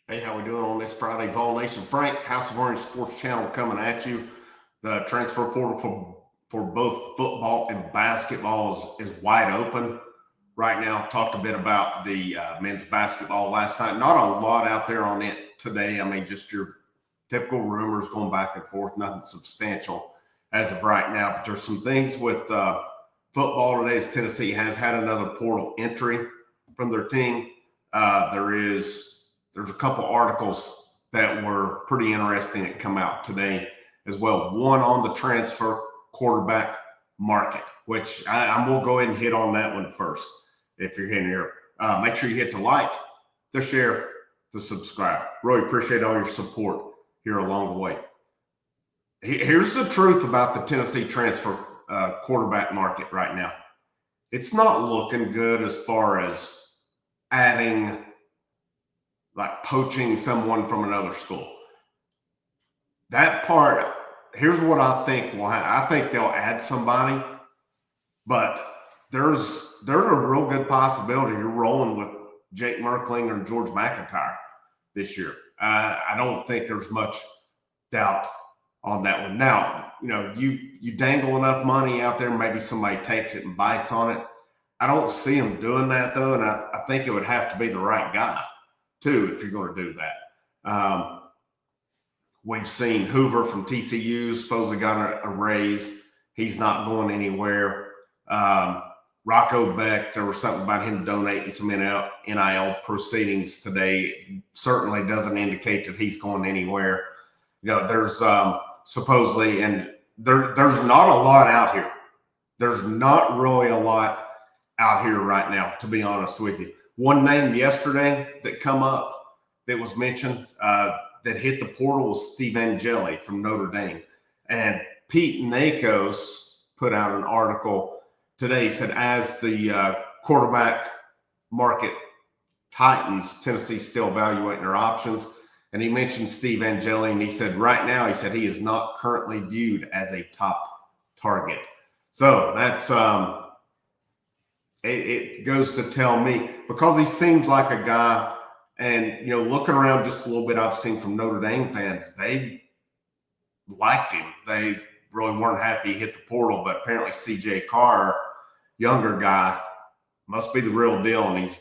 Hey, how we doing on this Friday? Vol Nation Frank, House of Orange Sports Channel coming at you. The transfer portal for both football and basketball is wide open right now. Talked a bit about the men's basketball last night. Not a lot out there on it today. I mean, just your typical rumors going back and forth. Nothing substantial as of right now. But there's some things with football today. As Tennessee has had another portal entry from their team. There's a couple articles that were pretty interesting that come out today as well. One on the transfer quarterback market, which I will go ahead and hit on that one first. If you're in here, make sure you hit the like, the share, the subscribe. Really appreciate all your support here along the way. Here's the truth about the Tennessee transfer quarterback market right now. It's not looking good as far as adding, like poaching someone from another school. That part, here's what I think will happen. I think they'll add somebody, but there's a real good possibility you're rolling with Jake Merklinger and George McIntyre this year. I don't think there's much doubt on that one. Now, you dangle enough money out there, maybe somebody takes it and bites on it. I don't see them doing that, though, and I think it would have to be the right guy too, if you're going to do that. We've seen Hoover from TCU supposedly got a raise. He's not going anywhere. Rocco Beck, there was something about him donating some NIL proceedings today. Certainly doesn't indicate that he's going anywhere. There's supposedly, and there's not a lot out here. There's not really a lot out here right now, to be honest with you. One name yesterday that come up that was mentioned that hit the portal was Steve Angeli from Notre Dame. And Pete Nakos put out an article today. He said, as the quarterback market tightens, Tennessee's still evaluating their options. And he mentioned Steve Angeli, and he said right now, he is not currently viewed as a top target. So that's it goes to tell me, because he seems like a guy, and looking around just a little bit, I've seen from Notre Dame fans, they liked him. They really weren't happy he hit the portal, but apparently CJ Carr, younger guy, must be the real deal, and he's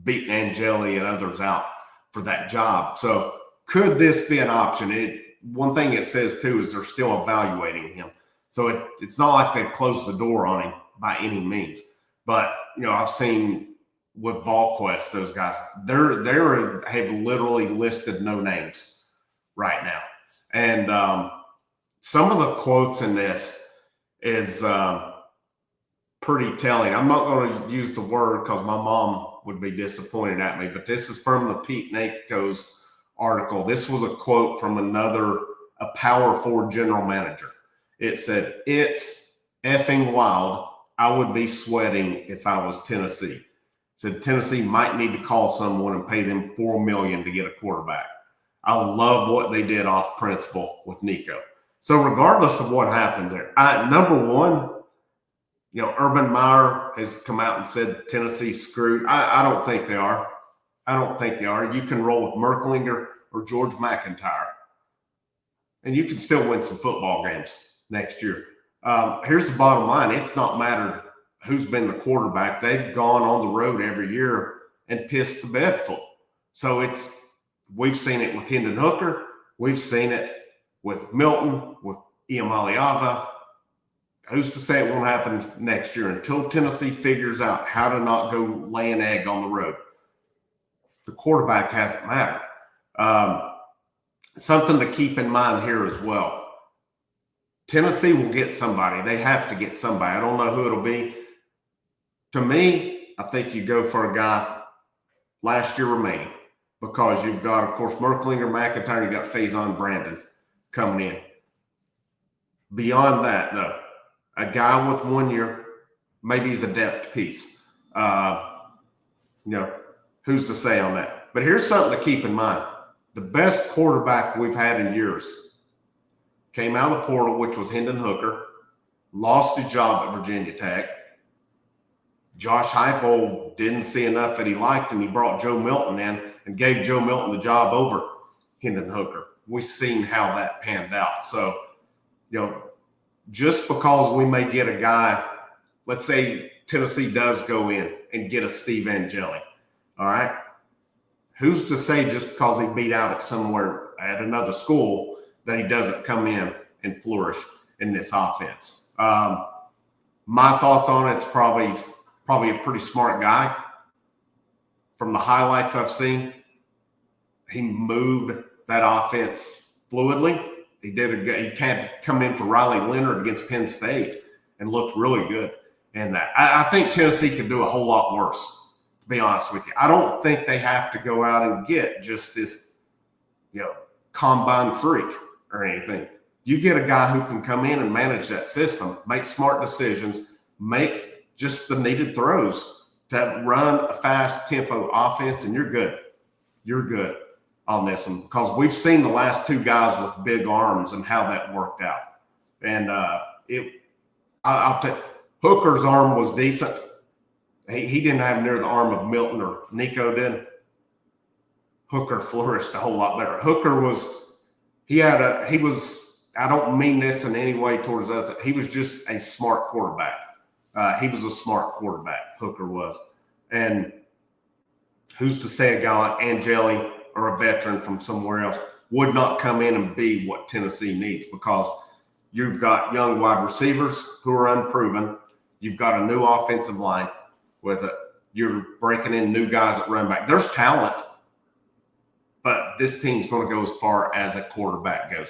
beating Angeli and others out for that job. So could this be an option? One thing it says too is they're still evaluating him. So it's not like they've closed the door on him by any means. But, I've seen with VolQuest, those guys, they have literally listed no names right now. And some of the quotes in this is pretty telling. I'm not going to use the word because my mom would be disappointed at me, but this is from the Pete Nakos article. This was a quote from a Power 4 general manager. It said, "It's effing wild. I would be sweating if I was Tennessee." Said Tennessee might need to call someone and pay them $4 million to get a quarterback. I love what they did off principle with Nico. So regardless of what happens there, number one, Urban Meyer has come out and said Tennessee's screwed. I don't think they are. You can roll with Merklinger or George McIntyre, and you can still win some football games next year. Here's the bottom line. It's not mattered who's been the quarterback. They've gone on the road every year and pissed the bed full. So we've seen it with Hendon Hooker. We've seen it with Milton, with Iamaleava. Who's to say it won't happen next year until Tennessee figures out how to not go lay an egg on the road? The quarterback hasn't mattered. Something to keep in mind here as well. Tennessee will get somebody. They have to get somebody. I don't know who it'll be. To me, I think you go for a guy last year remaining, because you've got, of course, Merklinger, McIntyre, you've got Faison Brandon coming in. Beyond that, though, a guy with 1 year, maybe he's a depth piece. Who's to say on that? But here's something to keep in mind. The best quarterback we've had in years came out of the portal, which was Hendon Hooker, lost his job at Virginia Tech, Josh Heupel didn't see enough that he liked, and he brought Joe Milton in and gave Joe Milton the job over Hendon Hooker. We've seen how that panned out. So, just because we may get a guy, let's say Tennessee does go in and get a Steve Angeli, all right? Who's to say just because he beat out at another school that he doesn't come in and flourish in this offense? My thoughts on it's probably a pretty smart guy. From the highlights I've seen, he moved that offense fluidly. He can't come in for Riley Leonard against Penn State and looked really good in that. I think Tennessee could do a whole lot worse, to be honest with you. I don't think they have to go out and get just this, combine freak or anything. You get a guy who can come in and manage that system, make smart decisions, make just the needed throws to run a fast tempo offense, and you're good. You're good on this one, because we've seen the last two guys with big arms and how that worked out. And I'll tell you, Hooker's arm was decent. He didn't have near the arm of Milton or Nico did. Hooker flourished a whole lot better. Hooker I don't mean this in any way towards us. He was just a smart quarterback. He was a smart quarterback, Hooker was. And who's to say a guy like Angeli or a veteran from somewhere else would not come in and be what Tennessee needs, because you've got young wide receivers who are unproven. You've got a new offensive line with it. You're breaking in new guys at run back. There's talent, but this team's going to go as far as a quarterback goes.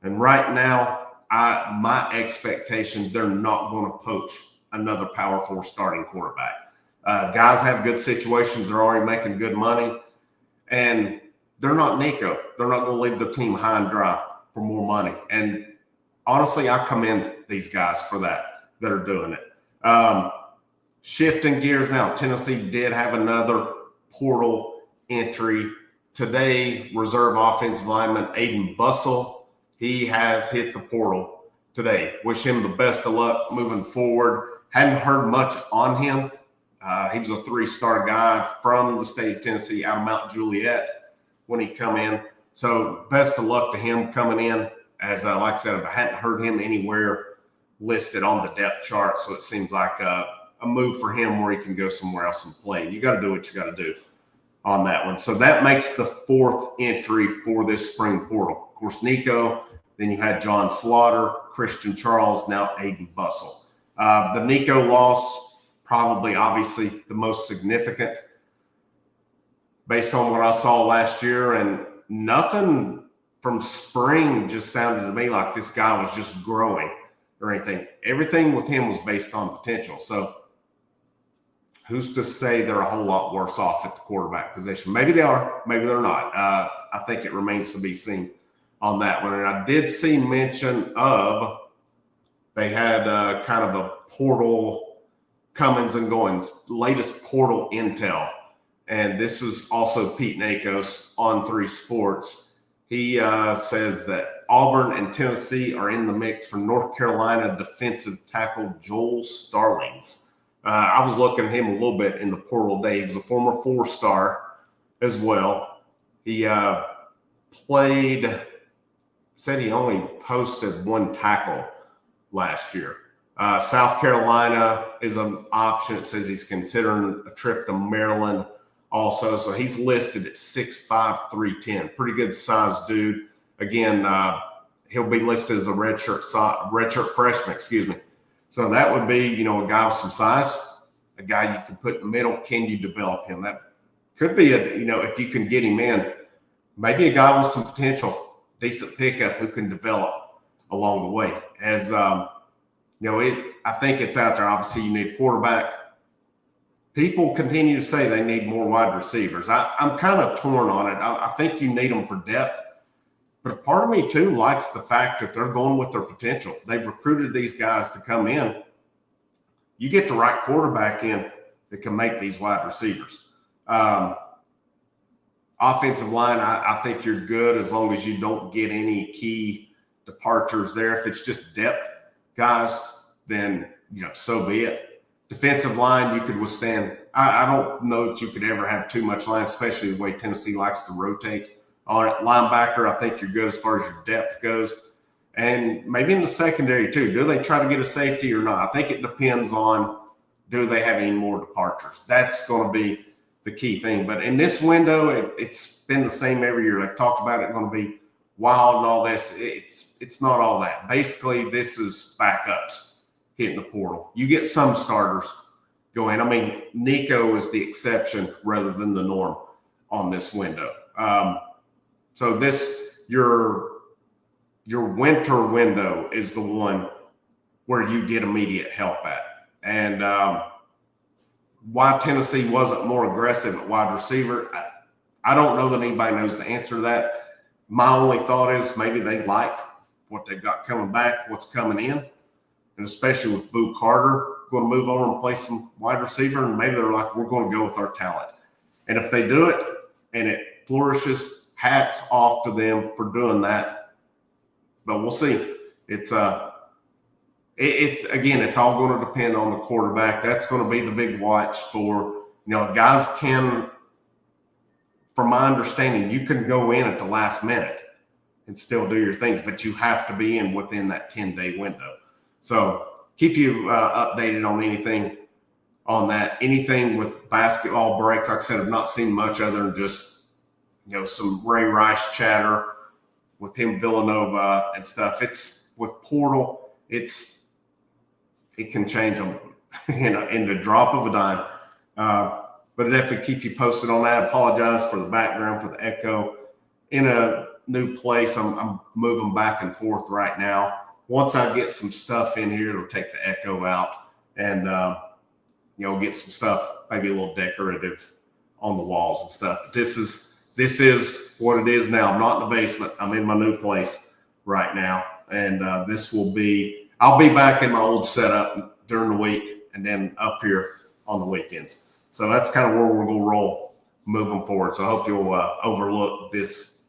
And right now, my expectation, they're not going to poach another Power 4 starting quarterback. Guys have good situations. They're already making good money. And they're not Nico. They're not going to leave the team high and dry for more money. And honestly, I commend these guys for that are doing it. Shifting gears now, Tennessee did have another portal entry today. Reserve offensive lineman Aiden Bussell. He has hit the portal today. Wish him the best of luck moving forward. Hadn't heard much on him. He was a 3-star guy from the state of Tennessee, out of Mount Juliet when he come in. So best of luck to him coming in. As like I said, I hadn't heard him anywhere listed on the depth chart, so it seems like a move for him where he can go somewhere else and play. You got to do what you got to do on that one. So that makes the 4th entry for this spring portal. Of course, Nico, then you had John Slaughter, Christian Charles, now Aiden Bussell. The Nico loss, probably obviously the most significant based on what I saw last year, and nothing from spring just sounded to me like this guy was just growing or anything. Everything with him was based on potential. So who's to say they're a whole lot worse off at the quarterback position? Maybe they are, maybe they're not. I think it remains to be seen on that one. And I did see mention of they had kind of a portal comings and goings, latest portal intel. And this is also Pete Nakos on 3 Sports. He says that Auburn and Tennessee are in the mix for North Carolina defensive tackle Joel Starlings. I was looking at him a little bit in the portal day. He was a former 4-star as well. He said he only posted 1 tackle last year. South Carolina is an option. It says he's considering a trip to Maryland also. So he's listed at 6'5", 310. Pretty good size dude. Again, he'll be listed as a redshirt freshman, So that would be, a guy with some size, a guy you can put in the middle. Can you develop him? That could be if you can get him in, maybe a guy with some potential, decent pickup who can develop along the way. As I think it's out there. Obviously, you need a quarterback. People continue to say they need more wide receivers. I'm kind of torn on it. I think you need them for depth. But a part of me, too, likes the fact that they're going with their potential. They've recruited these guys to come in. You get the right quarterback in that can make these wide receivers. Offensive line, I think you're good as long as you don't get any key departures there. If it's just depth guys, then, so be it. Defensive line, you could withstand. I don't know that you could ever have too much line, especially the way Tennessee likes to rotate on it. Linebacker, I think you're good as far as your depth goes. And maybe in the secondary too. Do they try to get a safety or not? I think it depends on, do they have any more departures? That's going to be the key thing. But in this window, it's been the same every year. They've talked about it going to be wild and all this. It's not all that. Basically, this is backups hitting the portal. You get some starters going. I mean, Nico is the exception rather than the norm on this window. So this, your winter window is the one where you get immediate help at. And why Tennessee wasn't more aggressive at wide receiver, I don't know that anybody knows the answer to that. My only thought is maybe they like what they've got coming back, what's coming in. And especially with Boo Carter going to move over and play some wide receiver, and maybe they're like, we're going to go with our talent. And if they do it and it flourishes, hats off to them for doing that. But we'll see. It's again, it's all going to depend on the quarterback. That's going to be the big watch for, guys can, from my understanding, you can go in at the last minute and still do your things, but you have to be in within that 10-day window. So keep you updated on anything on that. Anything with basketball breaks, like I said, I've not seen much other than just, some Ray Rice chatter with him, Villanova and stuff. It's with portal, it can change them in the drop of a dime. But I definitely keep you posted on that. Apologize for the background, for the echo. In a new place, I'm moving back and forth right now. Once I get some stuff in here, it'll take the echo out and, get some stuff, maybe a little decorative on the walls and stuff. But this is what it is now. I'm not in the basement. I'm in my new place right now. And I'll be back in my old setup during the week and then up here on the weekends. So that's kind of where we're going to roll moving forward. So I hope you'll overlook this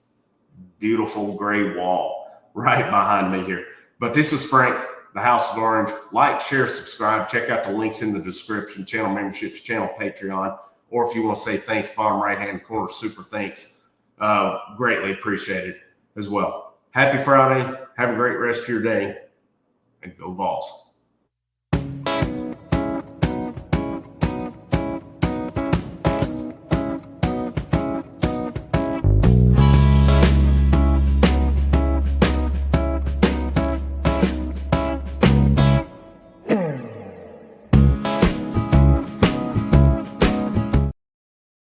beautiful gray wall right behind me here. But this is Frank, the House of Orange. Like, share, subscribe. Check out the links in the description, channel memberships, channel Patreon. Or if you want to say thanks, bottom right-hand corner, super thanks. Greatly appreciated as well. Happy Friday. Have a great rest of your day. And go Vols.